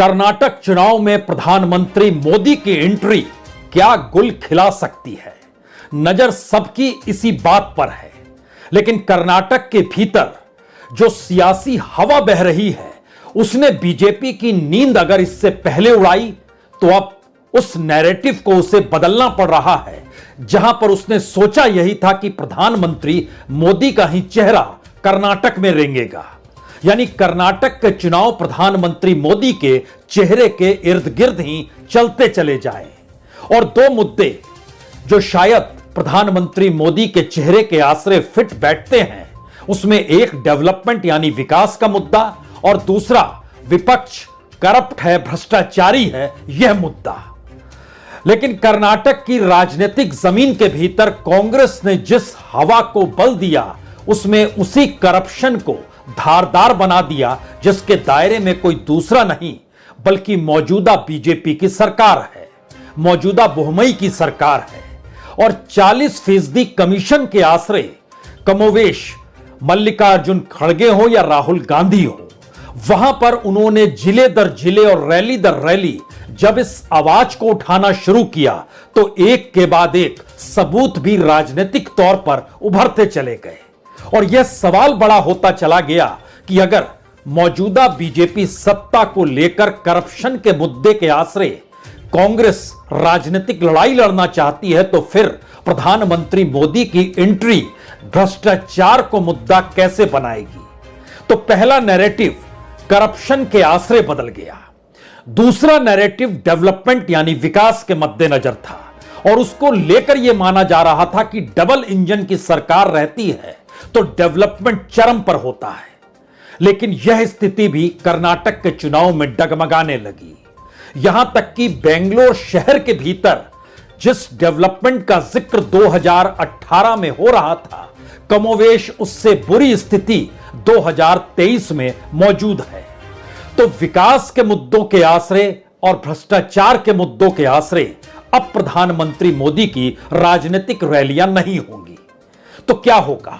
कर्नाटक चुनाव में प्रधानमंत्री मोदी की एंट्री क्या गुल खिला सकती है? नजर सबकी इसी बात पर है। लेकिन कर्नाटक के भीतर जो सियासी हवा बह रही है, उसने बीजेपी की नींद अगर इससे पहले उड़ाई तो अब उस नैरेटिव को उसे बदलना पड़ रहा है। जहां पर उसने सोचा यही था कि प्रधानमंत्री मोदी का ही चेहरा कर्नाटक में रेंगेगा, यानी कर्नाटक के चुनाव प्रधानमंत्री मोदी के चेहरे के इर्द गिर्द ही चलते चले जाएं। और दो मुद्दे जो शायद प्रधानमंत्री मोदी के चेहरे के आश्रय फिट बैठते हैं, उसमें एक डेवलपमेंट यानी विकास का मुद्दा और दूसरा विपक्ष करप्ट है, भ्रष्टाचारी है, यह मुद्दा। लेकिन कर्नाटक की राजनीतिक जमीन के भीतर कांग्रेस ने जिस हवा को बल दिया, उसमें उसी करप्शन को धारदार बना दिया, जिसके दायरे में कोई दूसरा नहीं बल्कि मौजूदा बीजेपी की सरकार है, मौजूदा बहुमई की सरकार है। और 40% कमीशन के आश्रय कमोवेश मल्लिकार्जुन खड़गे हो या राहुल गांधी हो, वहां पर उन्होंने जिले दर जिले और रैली दर रैली जब इस आवाज को उठाना शुरू किया तो एक के बाद एक सबूत भी राजनीतिक तौर पर उभरते चले गए। और यह सवाल बड़ा होता चला गया कि अगर मौजूदा बीजेपी सत्ता को लेकर करप्शन के मुद्दे के आश्रय कांग्रेस राजनीतिक लड़ाई लड़ना चाहती है, तो फिर प्रधानमंत्री मोदी की एंट्री भ्रष्टाचार को मुद्दा कैसे बनाएगी? तो पहला नैरेटिव करप्शन के आश्रय बदल गया, दूसरा नैरेटिव डेवलपमेंट यानी विकास के मद्देनजर था। और उसको लेकर यह माना जा रहा था कि डबल इंजन की सरकार रहती है तो डेवलपमेंट चरम पर होता है। लेकिन यह स्थिति भी कर्नाटक के चुनाव में डगमगाने लगी। यहां तक कि बेंगलोर शहर के भीतर जिस डेवलपमेंट का जिक्र 2018 में हो रहा था, कमोवेश उससे बुरी स्थिति 2023 में मौजूद है। तो विकास के मुद्दों के आश्रय और भ्रष्टाचार के मुद्दों के आश्रय अब प्रधानमंत्री मोदी की राजनीतिक रैलियां नहीं होंगी। तो क्या होगा?